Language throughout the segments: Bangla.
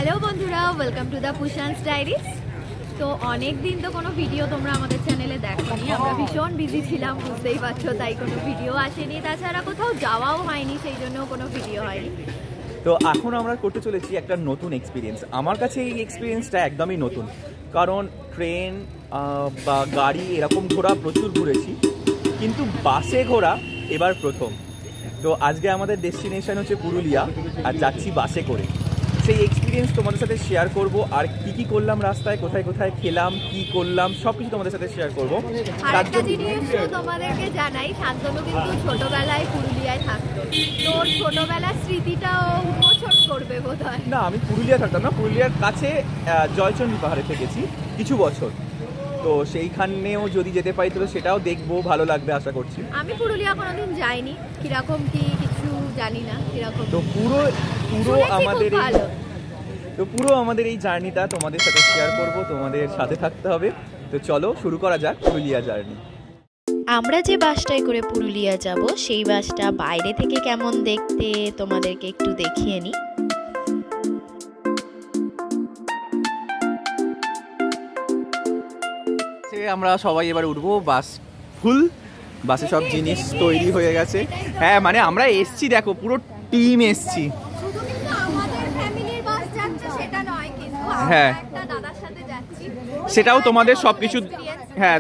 হ্যালো বন্ধুরা, ওয়েলকাম টু দ্য পুশানস ডায়েরিজ। তো অনেক দিন তো কোনো ভিডিও তোমরা আমাদের চ্যানেলে দেখোনি, আমরা ভীষণ বিজি ছিলাম, বুঝতেই পারছো, তাই কোনো ভিডিও আসেনি। তাছাড়া কোথাও যাওয়াও হয়নি, সেই জন্য কোনো ভিডিও হয়নি। তো এখন আমরা করতে চলেছি একটা নতুন এক্সপিরিয়েন্স। আমার কাছে এই এক্সপিরিয়েন্সটা একদমই নতুন, কারণ ট্রেন বা গাড়ি এরকম ঘোরা প্রচুর ঘুরেছি, কিন্তু বাসে ঘোরা এবার প্রথম। তো আজকে আমাদের ডেস্টিনেশন হচ্ছে পুরুলিয়া, আর যাচ্ছি বাসে করে। সেই এক্সপিরিয়েন্স তোমাদের সাথে শেয়ার করব, আর কি কি করলাম রাস্তায়, কোথায় কোথায় খেলাম, কি করলাম, সব কিছু তোমাদের সাথে শেয়ার করবো। আরেকটা জিনিস তোমাদেরকে জানাই, শান্তনু কিন্তু ছোটবেলায় পুরুলিয়ায় থাকতো, তোর ছোটবেলার স্মৃতিটাও উন্মোচন করবে বোধহয়। না, আমি পুরুলিয়া থাকতাম না, পুরুলিয়ার কাছে জয়চন্ডী পাহাড়ে থেকেছি কিছু বছর। তো সেইখানেও যদি যেতে পারি তো সেটাও দেখবো, ভালো লাগবে আশা করছি। আমি পুরুলিয়া কোনোদিন যাইনি, কিরকম কি কিছু জানি না কিরকম। তো পুরো আমাদের এই জার্নিটা তোমাদের সাথে শেয়ার করব, তোমাদের সাথে থাকতে হবে। তো চলো শুরু করা যাক পুরুলিয়া জার্নি। আমরা যে বাসটায় করে পুরুলিয়া যাব, সেই বাসটা বাইরে থেকে কেমন দেখতে তোমাদেরকে একটু দেখিয়ে নিই। আমরা সবাই এবার উঠবো, বাস ফুল, বাসে সব জিনিস তৈরি হয়ে গেছে। হ্যাঁ, মানে আমরা এসছি, দেখো পুরো টিম এসছি। হ্যাঁ, সেটাও তোমাদের সবকিছু, হ্যাঁ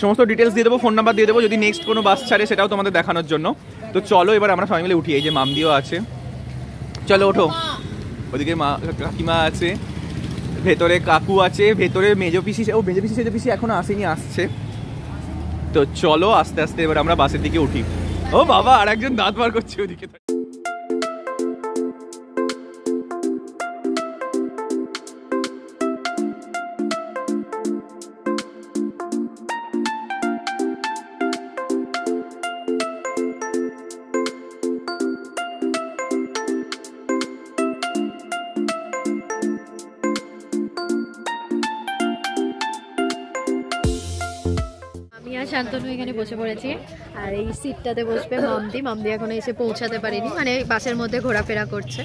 সমস্ত ডিটেলস দিয়ে দেবো, ফোন নাম্বার দিয়ে দেবো, যদি নেক্সট কোনো বাস ছাড়ে সেটাও তোমাদের দেখানোর জন্য। তো চলো এবার আমরা সবাই মিলে উঠি। এই যে মামদিও আছে, চলো ওঠো। ওদিকে মা কাকিমা আছে, ভেতরে কাকু আছে, ভেতরে মেজো পিসি, সেজো পিসি এখনো আসেনি, আসছে। তো চলো আস্তে আস্তে এবার আমরা বাসের দিকে উঠি। ও বাবা, আর একজন দাঁত বার করছে ওদিকে। শান্তনু এখানে বসে পড়েছি, আর এই সিটটাতে বসবে মামদি এখনো এসে পৌঁছাতে পারেনি, মানে বাসের মধ্যে ঘোরাফেরা করছে।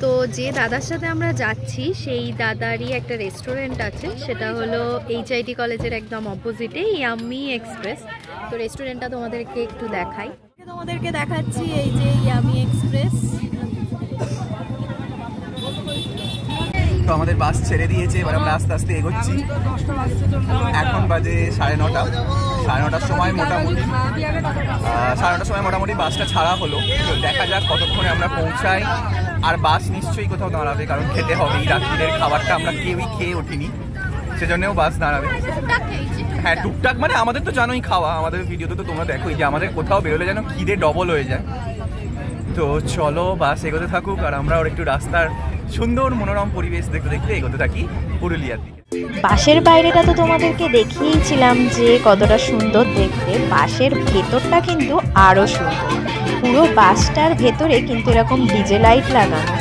তো যে দাদার সাথে আমরা যাচ্ছি সেই দাদারই একটা রেস্টুরেন্ট আছে, সেটা হলো HIT কলেজের একদম অপোজিটে ইয়াম্মি এক্সপ্রেস। তো রেস্টুরেন্টটা তোমাদেরকে একটু দেখাই, তোমাদেরকে দেখাচ্ছি। এই যে ইয়াম্মি এক্সপ্রেস। তো আমাদের বাস ছেড়ে দিয়েছে, এবার আমরা আস্তে আস্তে এগোচ্ছি। এখন বাজে 9:30। 9:30 সময় মোটামুটি বাসটা ছাড়া হলো। তো দেখা যাক কতক্ষণে আমরা পৌঁছাই। আর বাস নিশ্চয়ই কোথাও দাঁড়াবে, কারণ খেতে হবে। এই রাত্রিদের খাবারটা আমরা কেউই খেয়ে উঠিনি, সেজন্যও বাস দাঁড়াবে। হ্যাঁ, টুকটাক, মানে আমাদের তো জানোই খাওয়া, আমাদের ভিডিওতে তো তোমরা দেখোই যে আমাদের কোথাও বেরোলে যেন খিদে ডবল হয়ে যায়। তো চলো বাস এগোতে থাকুক, আর আমরা ওর একটু রাস্তার সুন্দর মনোরম পরিবেশ দেখতে দেখতে এগোতে থাকি পুরুলিয়ার দিকে। বাসের বাইরেটা তো তোমাদেরকে দেখিয়েছিলাম যে কতটা সুন্দর দেখতে, বাসের ভেতরটা কিন্তু আরো সুন্দর। পুরো বাসটার ভেতরে কিন্তু এরকম ডিজে লাইট লাগানো,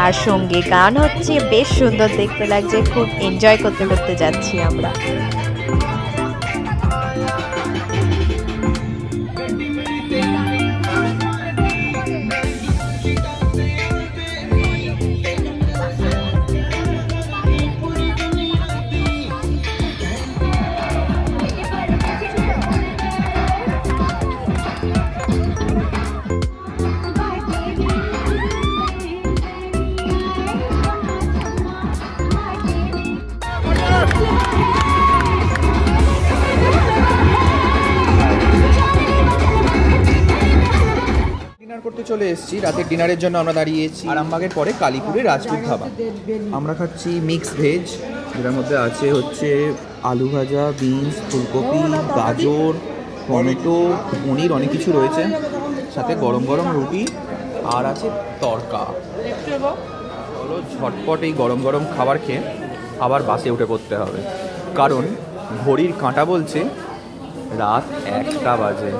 আর সঙ্গে গান হচ্ছে, বেশ সুন্দর দেখতে লাগছে। খুব এনজয় করতে করতে যাচ্ছি আমরা। করতে চলে এসেছি, রাতের ডিনারের জন্য আমরা দাঁড়িয়েছি আরামবাগের পরে কালীপুরে রাজপুত ধাবা। আমরা খাচ্ছি মিক্স ভেজ, যেটার মধ্যে আছে হচ্ছে আলু ভাজা, বিনস, ফুলকপি, গাজর, টমেটো, পনির, অনেক কিছু রয়েছে, সাথে গরম গরম রুটি, আর আছে তড়কা। চলো ঝটপট এই গরম গরম খাবার খেয়ে আবার বাসে উঠে পড়তে হবে, কারণ ঘড়ির কাঁটা বলছে রাত 1টা বাজে।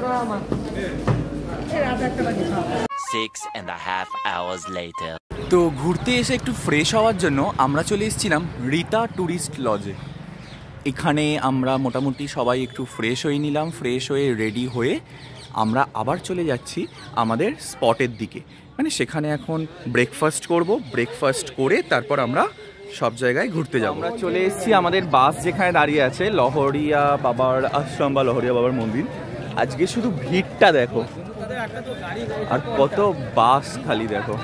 6.5 hours later. তো ঘুরতে এসে একটু ফ্রেশ হওয়ার জন্য আমরা চলে এসেছিলাম রীতা ট্যুরিস্ট লজে। এখানে আমরা মোটামুটি সবাই একটু ফ্রেশ হয়ে নিলাম, ফ্রেশ হয়ে রেডি হয়ে আমরা আবার চলে যাচ্ছি আমাদের স্পটের দিকে, মানে সেখানে এখন ব্রেকফাস্ট করব, ব্রেকফাস্ট করে তারপর আমরা সব জায়গায় ঘুরতে যাব। আমরা চলে এসেছি আমাদের বাস যেখানে দাঁড়িয়ে আছে, লহরিয়া বাবার আশ্রম বা লহরিয়া বাবার মন্দির। আজকে শুধু ভিড়টা দেখো, আর কত বাস খালি দেখো,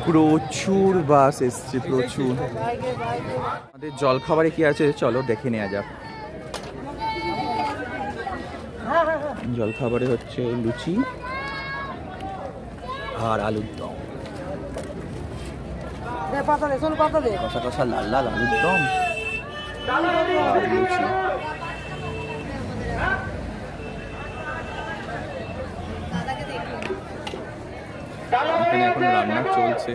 প্রচুর বাস এসছে, প্রচুর। আমাদের জলখাবারে কি আছে চলো দেখে নেওয়া যাক। জলখাবারে হচ্ছে লুচি আর আলুর দম, কষা কষা লাল লাল আলুর দম আর লুচি। এখানে এখন রান্না চলছে।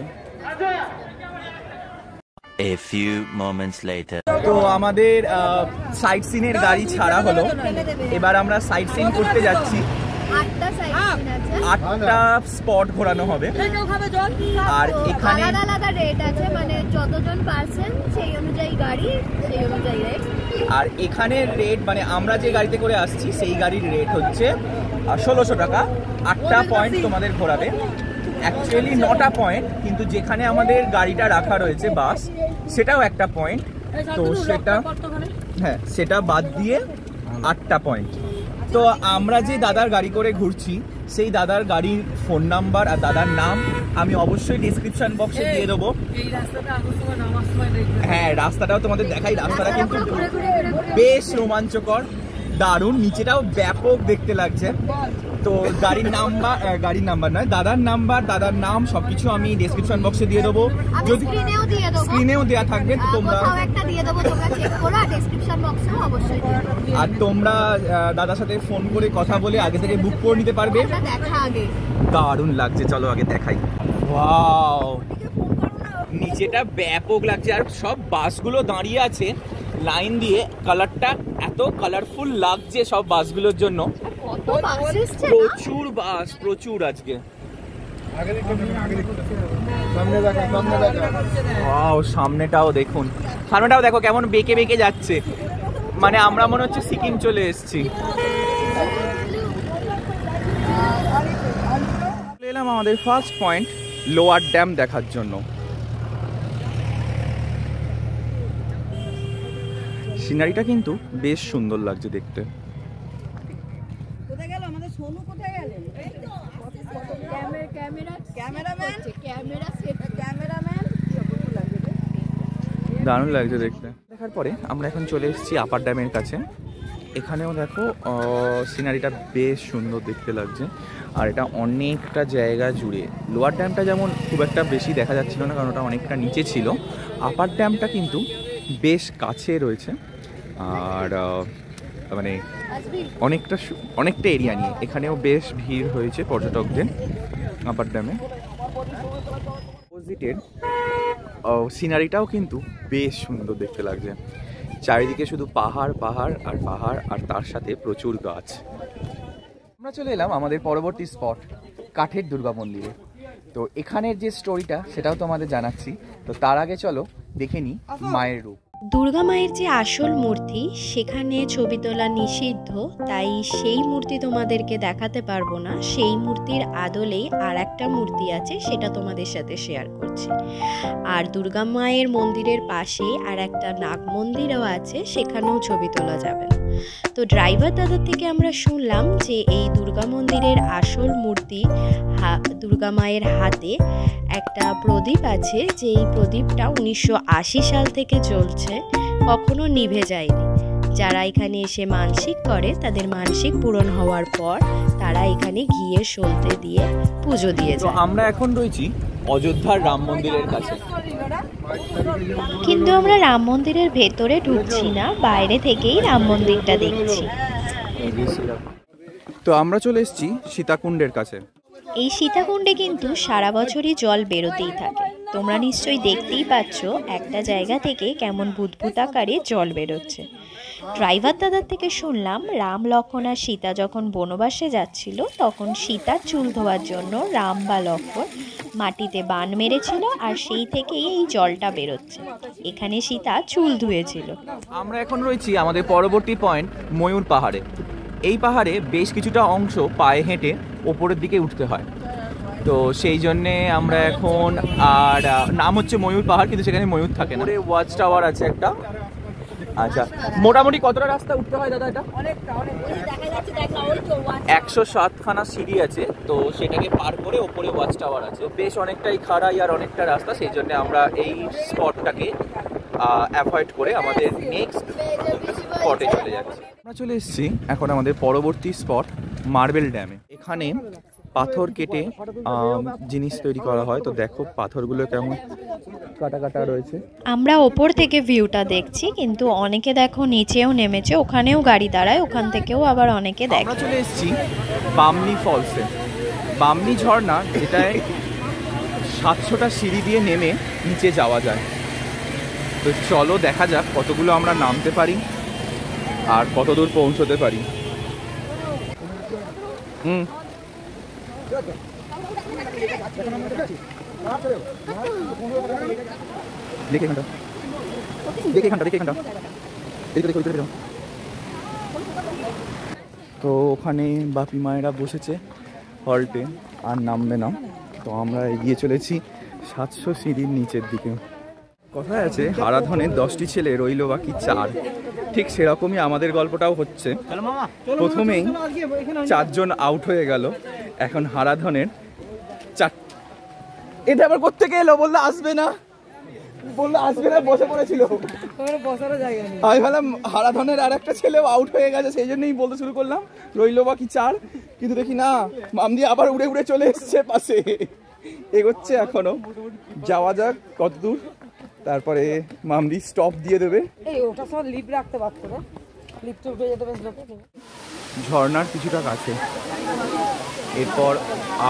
A few moments later. তো আমাদের সাইট সিনের গাড়ি ছাড়া হলো, এবার আমরা সাইট সিন করতে যাচ্ছি। 8টা স্পট ঘোরানো হবে, আর এখানে আলাদা রেট আছে, মানে যতজন পার্সন সেই অনুযায়ী গাড়ি, সেই অনুযায়ী রেট। আর এখানে রেট মানে আমরা যে গাড়িতে করে আসছি সেই গাড়ির রেট হচ্ছে 1600 টাকা। 8টা পয়েন্ট তোমাদের ঘোরাবে, অ্যাকচুয়ালি 9টা পয়েন্ট, কিন্তু যেখানে আমাদের গাড়িটা রাখা রয়েছে বাস, সেটাও একটা পয়েন্ট, তো সেটা হ্যাঁ সেটা বাদ দিয়ে 8টা পয়েন্ট। তো আমরা যে দাদার গাড়ি করে ঘুরছি সেই দাদার গাড়ির ফোন নাম্বার আর দাদার নাম আমি অবশ্যই ডেসক্রিপশন বক্সে দিয়ে দেবো। হ্যাঁ রাস্তাটাও তোমাদের দেখাই, রাস্তাটা কিন্তু বেশ রোমাঞ্চকর, দারুণ, নিচেটাও ব্যাপক দেখতে লাগছে। তো গাড়ির নাম্বার নয়, দাদার নাম্বার, দাদার নাম সবকিছু আমি ডেসক্রিপশন বক্সে দিয়ে দেবো, যদি স্ক্রিনেও দেওয়া থাকবে তো তোমরা আর তোমরা দাদার সাথে ফোন করে কথা বলে আগে থেকে বুক করে নিতে পারবে। দারুণ লাগছে, চলো আগে দেখাই। ওয়াও, নিচেটা ব্যাপক লাগছে, আর সব বাসগুলো দাঁড়িয়ে আছে লাইন দিয়ে, কালারটা এত কালারফুল লাগছে সব বাসগুলোর জন্য। প্রচুর বাস, প্রচুর আজকে। সামনেটাও দেখুন, সামনেটাও দেখো কেমন বেঁকে বেঁকে যাচ্ছে, মানে আমরা মনে হচ্ছে সিকিম চলে এসেছি। এলাম আমাদের ফার্স্ট পয়েন্ট লোয়ার ড্যাম দেখার জন্য। সিনারিটা কিন্তু বেশ সুন্দর লাগছে দেখতে। দারুণ লাগছে দেখতে। দেখার পরে আমরা এখন চলে এসেছি আপার ড্যামের কাছে। এখানেও দেখো সিনারিটা বেশ সুন্দর দেখতে লাগছে, আর এটা অনেকটা জায়গা জুড়ে। লোয়ার ড্যামটা যেমন খুব একটা বেশি দেখা যাচ্ছিল না, কারণ ওটা অনেকটা নিচে ছিল। আপার ড্যামটা কিন্তু বেশ কাছে রয়েছে, আর মানে অনেকটা এরিয়া নিয়ে। এখানেও বেশ ভিড় হয়েছে পর্যটকদের আপার ড্যামে। অপোজিটের সিনারিটাও কিন্তু বেশ সুন্দর দেখতে লাগছে, চারিদিকে শুধু পাহাড় পাহাড় আর পাহাড়, আর তার সাথে প্রচুর গাছ। আমরা চলে এলাম আমাদের পরবর্তী স্পট কাঠের দুর্গা মন্দিরে। তো এখানের যে স্টোরিটা সেটাও তোমাদের জানাচ্ছি, তো তার আগে চলো দেখে নিই মায়ের রূপ। দুর্গা মায়ের যে আসল মূর্তি সেখানে ছবি তোলা নিষিদ্ধ, তাই সেই মূর্তি তোমাদেরকে দেখাতে পারবো না। সেই মূর্তির আদলেই আর একটা মূর্তি আছে, সেটা তোমাদের সাথে শেয়ার করছি। আর দুর্গা মায়ের মন্দিরের পাশে আর একটা নাগ মন্দিরও আছে, সেখানেও ছবি তোলা যাবে না। তো ড্রাইভার দাদার থেকে আমরা শুনলাম যে এই দুর্গা মন্দিরের আসল মূর্তি দুর্গা মায়ের হাতে একটা প্রদীপ আছে, যে এই প্রদীপটা 1980 সাল থেকে চলছে, কখনো নিভে যায়নি। যারা এখানে এসে মানসিক করে তাদের মানসিক পূরণ হওয়ার পর তারা এখানে ঘিয়ে সলতে দিয়ে পুজো দিয়ে যায়। আমরা এখন রয়েছি অযোধ্যার রাম মন্দিরের কাছে, কিন্তু আমরা রাম মন্দিরের ভেতরে ঢুকছি না, বাইরে থেকেই রাম মন্দিরটা দেখছি। তো আমরা চলে এসেছি সীতাকুণ্ডের কাছে। এই সীতাকুণ্ডে কিন্তু সারা বছরই জল বেরোতেই থাকে। তোমরা নিশ্চয়ই দেখতেই পাচ্ছ একটা জায়গা থেকে কেমন বুদবুদ আকারে জল বেরোচ্ছে। ড্রাইভার দাদার থেকে শুনলাম রাম লক্ষ্মণ আর সীতা যখন বনবাসে যাচ্ছিল তখন সীতার চুল ধোয়ার জন্য রাম বা লক্ষ্মণ মাটিতে বান মেরেছিল, আর সেই থেকেই এই জলটা বেরোচ্ছে। এখানে সীতা চুল ধুয়েছিল। আমরা এখন রয়েছি আমাদের পরবর্তী পয়েন্ট ময়ূর পাহাড়ে। এই পাহাড়ে বেশ কিছুটা অংশ পায়ে হেঁটে ওপরের দিকে উঠতে হয়, তো সেই জন্যে আমরা এখন, আর নাম হচ্ছে ময়ূর পাহাড়, কিন্তু সেখানে ময়ূর থাকে না। ওয়াচ টাওয়ার আছে একটা। আচ্ছা, মোটামুটি কতটা রাস্তা উঠতে হয় দাদা? এটা 107খানা সিঁড়ি আছে, তো সেটাকে পার করে ওপরে ওয়াচ টাওয়ার আছে। বেশ অনেকটাই খাড়াই আর অনেকটা রাস্তা, সেই জন্য আমরা এই স্পটটাকে অ্যাভয়েড করে আমাদের নেক্সট স্পটে চলে যাচ্ছি। আমরা চলে এসেছি এখন আমাদের পরবর্তী স্পট মার্বেল ড্যামে। এখানে পাথর কেটে জিনিস তৈরি করা হয়, তো দেখো পাথরগুলো কেমন কাটা কাটা রয়েছে। আমরা ওপর থেকে ভিউটা দেখছি, কিন্তু অনেকে দেখো নিচেও নেমেছে, ওখানেও গাড়ি দাঁড়ায়, ওখান থেকেও আবার অনেকে দেখে। আমরা চলে এসেছি বামনি ফলসে। বামনি ঝর্ণা, যেটায় 700টা সিঁড়ি দিয়ে নেমে নিচে যাওয়া যায়। তো চলো দেখা যাক কতগুলো আমরা নামতে পারি আর কত দূর পৌঁছতে পারি। দেখে এখানটা, দেখে এখানটা, দেখে এখানটা, তো ওখানে বাপি মায়েরা বসেছে হল্টে আর নামবে না, তো আমরা এগিয়ে চলেছি 700 সিঁড়ির নিচের দিকে। কথায় আছে হারাধনের 10টি ছেলে রইল বাকি 4, ঠিক সেরকমই আমাদের গল্পটাও হচ্ছে। প্রথমেই 4 জন আউট হয়ে গেল, এখন হারাধনের 4। এটা আবার কোত্থেকে এলো? বললো আসবে না, বসে পড়েছিল। আমি ভাবলাম হারাধনের আর একটা ছেলেও আউট হয়ে গেছে, সেই জন্যই বলতে শুরু করলাম রইল বাকি 4, কিন্তু দেখি না, মামদি আবার উড়ে উড়ে চলে এসছে পাশে, এগোচ্ছে এখনো। যাওয়া যাক কত দূর, তারপরে মামদি স্টপ দিয়ে দেবে। ঝর্ণার কিছুটা কাছে, এরপর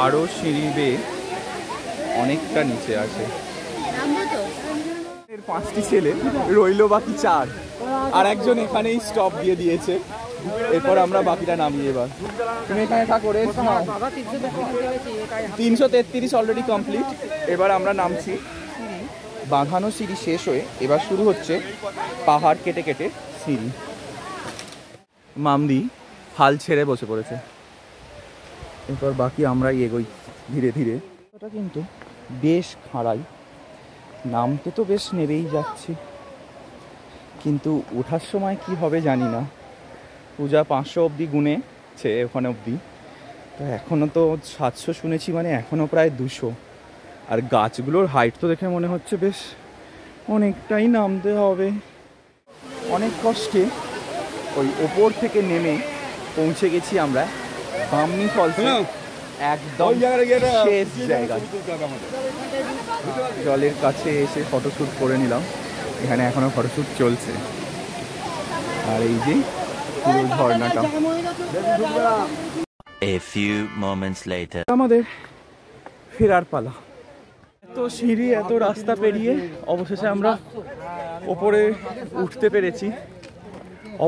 আরো সিঁড়ি বেয়ে অনেকটা নিচে আসে। 5টি ছেলে রইল বাকি 4, আর একজন এখানেই স্টপ দিয়ে দিয়েছে। এরপর আমরা বাকিটা নামি। এবার তুমি এখানে থাকো, রেস্ট নাও। 333 অলরেডি কমপ্লিট। এবার আমরা নামছি। বাঁধানো সিঁড়ি শেষ হয়ে এবার শুরু হচ্ছে পাহাড় কেটে কেটে সিঁড়ি। মামদি হাল ছেড়ে বসে পড়েছে, এরপর বাকি আমরাই এগোই ধীরে ধীরে। ওটা কিন্তু বেশ খাড়াই, নামতে তো বেশ নেবেই যাচ্ছি, কিন্তু ওঠার সময় কি হবে জানি না। পূজা 500 অবধি গুনেছে ওখানে অবধি, তো এখনও তো 700 শুনেছি, মানে এখনও প্রায় 200। আর গাছগুলোর হাইট তো দেখে মনে হচ্ছে বেশ অনেকটাই নামতে হবে। অনেক কষ্টে ওই ওপর থেকে নেমে পৌঁছে গেছি আমরা বামনি ফলস, একদম শেষ জায়গা। জলের কাছে এসে ফটোশ্যুট করে নিলাম, এখানে এখনো ফটোশ্যুট চলছে। আর এই যে পুরো ঝর্ণাটা। A few moments later. আমাদের ফেরার পালা। এত সিঁড়ি, এত রাস্তা পেরিয়ে অবশেষে আমরা ওপরে উঠতে পেরেছি।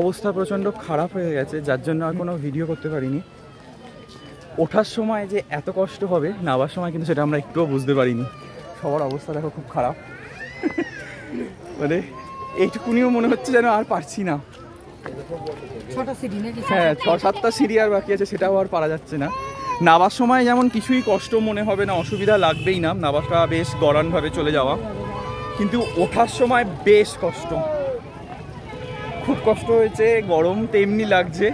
অবস্থা প্রচণ্ড খারাপ হয়ে গেছে, যার জন্য আর কোনো ভিডিও করতে পারিনি। ওঠার সময় যে এত কষ্ট হবে, নামার সময় কিন্তু সেটা আমরা একটুও বুঝতে পারিনি। সবার অবস্থা দেখো খুব খারাপ, মানে এইটুকুনিও মনে হচ্ছে যেন আর পারছি না। হ্যাঁ, 6-7টা সিঁড়ি আর বাকি আছে, সেটাও আর পারা যাচ্ছে না। নামার সময় যেমন কিছুই কষ্ট মনে হবে না, অসুবিধা লাগবেই না, নামাটা বেশ গড়ানভাবে চলে যাওয়া, কিন্তু ওঠার সময় বেশ কষ্ট, খুব কষ্ট হয়েছে। গরম তেমনি লাগছে।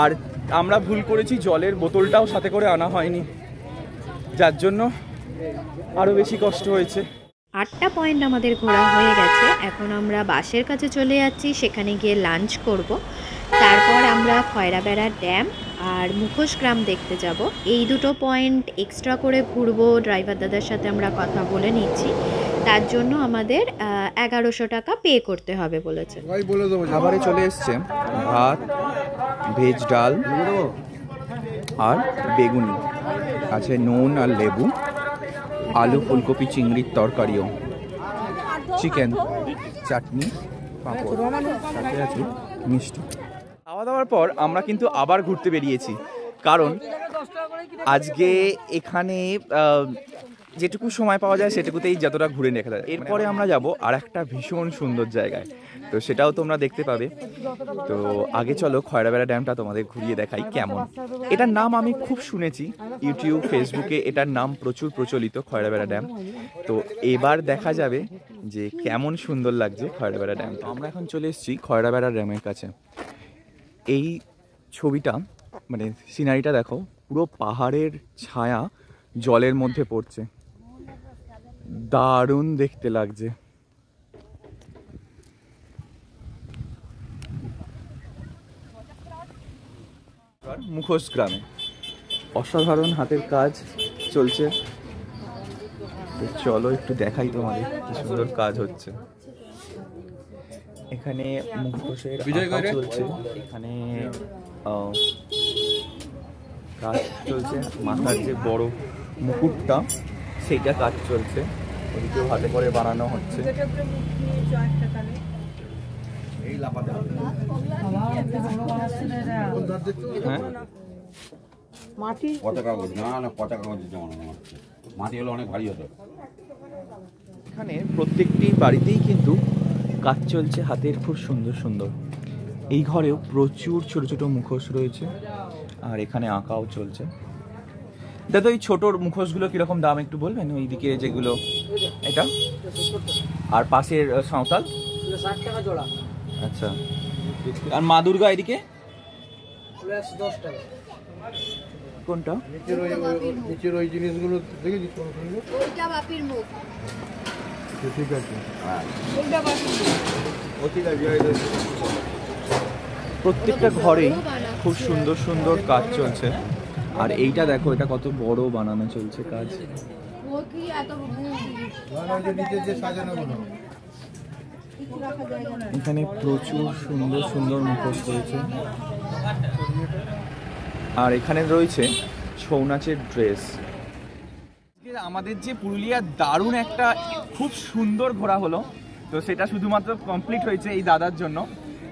আর আমরা ভুল করেছি, জলের বোতলটাও সাথে করে আনা হয়নি, যার জন্য আরও বেশি কষ্ট হয়েছে। 8টা পয়েন্ট আমাদের ঘোরা হয়ে গেছে, এখন আমরা বাসের কাছে চলে যাচ্ছি, সেখানে গিয়ে লাঞ্চ করব। তারপর আমরা খয়রাবেড়া ড্যাম আর মুখোশ গ্রাম দেখতে যাব। এই দুটো পয়েন্ট এক্সট্রা করে ঘুরবো, ড্রাইভার দাদার সাথে আমরা কথা বলে নিচ্ছি। তার জন্য আমাদের 1100 টাকা পে করতে হবে বলেছে। খাবারে চলে এসছে ভাত, ভেজ ডাল আর বেগুনি, আছে নুন আর লেবু, আলু ফুলকপি চিংড়ির তরকারিও, চিকেন, চাটনি, পাঁপড়, সাথে আছে মিষ্টি। খাওয়া দাওয়ার পর আমরা কিন্তু আবার ঘুরতে বেরিয়েছি, কারণ আজকে এখানে যেটুকু সময় পাওয়া যায় সেটুকুতেই যতটা ঘুরে দেখা যায়। এরপরে আমরা যাব আর একটা ভীষণ সুন্দর জায়গায়, তো সেটাও তোমরা দেখতে পাবে। তো আগে চলো খয়রাবেড়া ড্যামটা তোমাদের ঘুরিয়ে দেখাই কেমন। এটার নাম আমি খুব শুনেছি, ইউটিউব ফেসবুকে এটার নাম প্রচুর প্রচলিত, খয়রাবেড়া ড্যাম। তো এবার দেখা যাবে যে কেমন সুন্দর লাগছে খয়রাবেড়া ড্যাম। আমরা এখন চলে এসেছি খয়রাবেড়া ড্যামের কাছে। এই ছবিটা মানে সিনারিটা দেখো, পুরো পাহাড়ের ছায়া জলের মধ্যে পড়ছে, দারুণ দেখতে লাগছে। মুখোশ গ্রামে অসাধারণ হাতের কাজ চলছে, তো চলো একটু দেখাই তোমাদের কি সুন্দর কাজ হচ্ছে। এখানে মুখোশের আঁকা চলছে, এখানে কাজ চলছে, মাথার যে বড় মুকুটটা সেইটা কাজ চলছে, ওইটাও হাতে করে বানানো হচ্ছে। হ্যাঁ মাটি পতাকা না পতাকা মাটি হলে অনেক ভারী হতো। এখানে প্রত্যেকটি বাড়িতেই কিন্তু কাজ চলছে হাতের, খুব সুন্দর সুন্দর। এই ঘরেও প্রচুর ছোট ছোট মুখোশ রয়েছে, আর এখানে আঁকাও চলছে। দাদা এই ছোট মুখোশগুলো কিরকম দাম একটু বলবেন? ওইদিকে যেগুলো, এটা আর পাশের সাঁওতাল 60 টাকা জোড়া। আচ্ছা, আর মা দুর্গা এদিকে 10 টাকা। কোনটা? নিচের ওই জিনিসগুলো দেখেছি, ওইটা বাপির মুখ। ঠিক আছে, প্রত্যেকটা ঘরেই খুব সুন্দর সুন্দর কাজ চলছে। আর এইটা দেখো, এটা কত বড় বানানো চলছে কাজ। এখানে প্রচুর সুন্দর সুন্দর মুখোশ রয়েছে, আর এখানে রয়েছে ছৌ নাচের ড্রেস। আমাদের যে পুরুলিয়ার দারুণ একটা খুব সুন্দর ঘোরা হলো, তো সেটা শুধুমাত্র কমপ্লিট হয়েছে এই দাদার জন্য।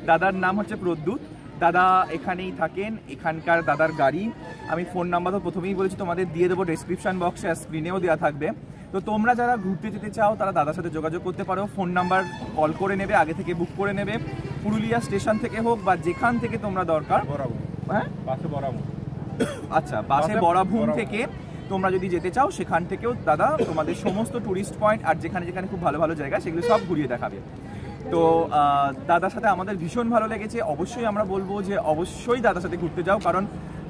দাদার নাম হচ্ছে প্রদ্যুৎ, দাদা এখানেই থাকেন, এখানকার দাদার গাড়ি। আমি ফোন নাম্বার তো প্রথমেই বলেছি তোমাদের দিয়ে দেবো ডেসক্রিপশন বক্সে, আর স্ক্রিনেও দেওয়া থাকবে। তো তোমরা যারা ঘুরতে যেতে চাও তারা দাদার সাথে যোগাযোগ করতে পারো, ফোন নাম্বার কল করে নেবে, আগে থেকে বুক করে নেবে। পুরুলিয়া স্টেশন থেকে হোক বা যেখান থেকে তোমরা দরকার, হ্যাঁ আচ্ছা বাসে বরাভূম থেকে তোমরা যদি যেতে চাও সেখান থেকেও দাদা তোমাদের সমস্ত টুরিস্ট পয়েন্ট আর যেখানে যেখানে খুব ভালো ভালো জায়গা সেগুলো সব ঘুরিয়ে দেখাবে। তো দাদার সাথে আমাদের ভীষণ ভালো লেগেছে। অবশ্যই আমরা বলবো যে অবশ্যই দাদার সাথে ঘুরতে যাও, কারণ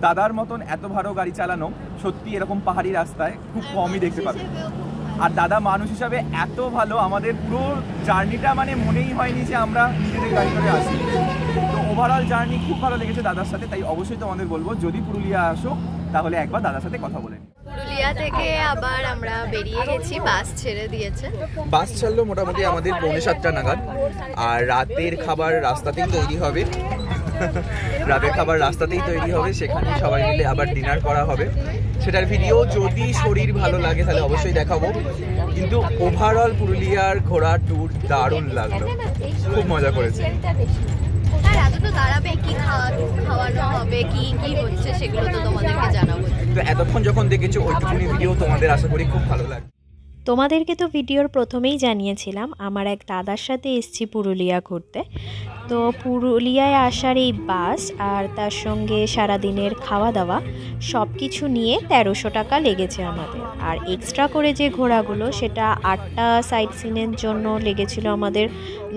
দাদার মতন এত ভালো গাড়ি চালানো সত্যি এরকম পাহাড়ি রাস্তায় খুব কমই দেখতে পাবে। আর দাদা মানুষ হিসাবে এত ভালো, আমাদের পুরো জার্নিটা মানে মনেই হয়নি যে আমরা নিজেদের গাড়ি করে আসি। তো ওভারঅল জার্নি খুব ভালো লেগেছে দাদার সাথে, তাই অবশ্যই তোমাদের বলবো যদি পুরুলিয়া আসো তাহলে একবার দাদার সাথে কথা বলে। পুরুলিয়া থেকে আবার আমরা বেরিয়ে গেছি, বাস ছেড়ে দিয়েছে। বাস ছাড়লো মোটামুটি আমাদের 7:45 নাগাদ, আর রাতের খাবার রাস্তাতেই তৈরি হবে। রাতের খাবার রাস্তাতেই তৈরি হবে, সেখানে সবাই মিলে আবার ডিনার করা হবে। সেটার ভিডিও যদি শরীর ভালো লাগে তাহলে অবশ্যই দেখাবো। কিন্তু ওভারঅল পুরুলিয়ার ঘোরা ট্যুর দারুণ লাগলো, খুব মজা করেছি। আর এতটা দাঁড়াবে, কি খাওয়ানো হবে, কি কি হচ্ছে সেগুলো তো তোমাদেরকে জানাবো। তো এতক্ষণ যখন দেখেছো ওইটুকুনি ভিডিও তোমাদের আশা করি খুব ভালো লাগবে। তোমাদেরকে তো ভিডিওর প্রথমেই জানিয়েছিলাম আমার এক দাদার সাথে এসেছি পুরুলিয়া ঘুরতে। তো পুরুলিয়ায় আসার এই বাস আর তার সঙ্গে সারাদিনের খাওয়া দাওয়া সব কিছু নিয়ে 1300 টাকা লেগেছে আমাদের। আর এক্সট্রা করে যে ঘোরাগুলো সেটা 8টা সাইট সিনের জন্য লেগেছিল আমাদের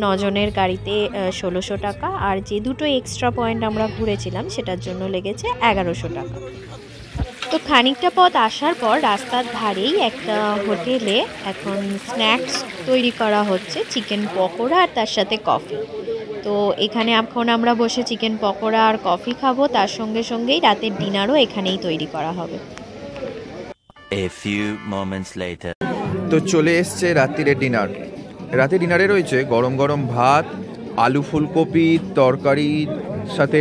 9 জনের গাড়িতে 1600 টাকা। আর যে দুটো এক্সট্রা পয়েন্ট আমরা ঘুরেছিলাম সেটার জন্য লেগেছে 1100 টাকা। তো খানিকটা পথ আসার পর রাস্তার ধারেই একটা হোটেলে এখন স্ন্যাক্স তৈরি করা হচ্ছে, চিকেন পকোড়া আর তার সাথে কফি। তো এখানে এখন আমরা বসে চিকেন পকোড়া আর কফি খাবো, তার সঙ্গে সঙ্গেই রাতের ডিনারও এখানেই তৈরি করা হবে। A few moments later. তো চলে এসছে রাত্রিরের ডিনার। রাতে ডিনারে রয়েছে গরম গরম ভাত, আলু ফুলকপি তরকারির সাথে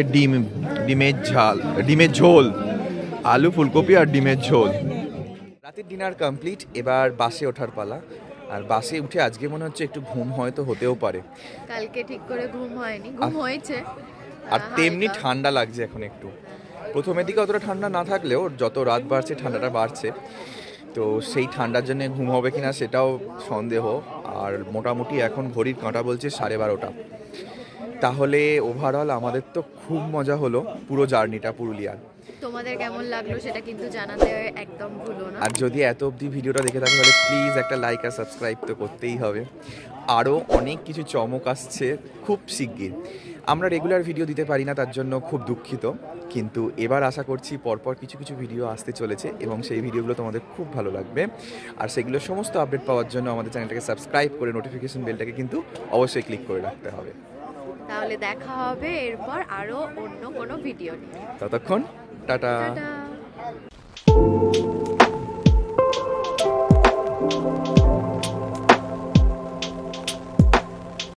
ডিমের ঝোল, আলু ফুলকপি আর ডিমের ঝোল। রাতের ডিনার কমপ্লিট, এবার বাসে ওঠার পালা। আর বাসে উঠে আজকে মনে হচ্ছে একটু ঘুম হয়তো হতেও পারে, কালকে ঠিক করে ঘুম হয়নি, ঘুম হয়েছে। আর তেমনি ঠান্ডা লাগছে এখন একটু। প্রথমের দিকে অতটা ঠান্ডা না থাকলেও যত রাত বাড়ছে ঠান্ডাটা বাড়ছে। তো সেই ঠান্ডার জন্য ঘুম হবে কিনা সেটাও সন্দেহ। আর মোটামুটি এখন ঘড়ির কাঁটা বলছে 12:30। তাহলে ওভারঅল আমাদের তো খুব মজা হলো পুরো জার্নিটা পুরুলিয়ার। তোমাদের কেমন লাগলো সেটা কিন্তু জানাতে একদম ভুলো না। আর যদি এত অবধি ভিডিওটা দেখে থাকো তাহলে প্লিজ একটা লাইক আর সাবস্ক্রাইব তো করতেই হবে। আরও অনেক কিছু চমক আসছে খুব শিগগির। আমরা রেগুলার ভিডিও দিতে পারি না, তার জন্য খুব দুঃখিত, কিন্তু এবার আশা করছি পরপর কিছু কিছু ভিডিও আসতে চলেছে এবং সেই ভিডিওগুলো তোমাদের খুব ভালো লাগবে। আর সেগুলো সমস্ত আপডেট পাওয়ার জন্য আমাদের চ্যানেলটাকে সাবস্ক্রাইব করে নোটিফিকেশন বেলটাকে কিন্তু অবশ্যই ক্লিক করে রাখতে হবে। তাহলে দেখা হবে এরপর আরো অন্য কোনো ভিডিও নিয়ে। ততক্ষণ টাটা। টাটা।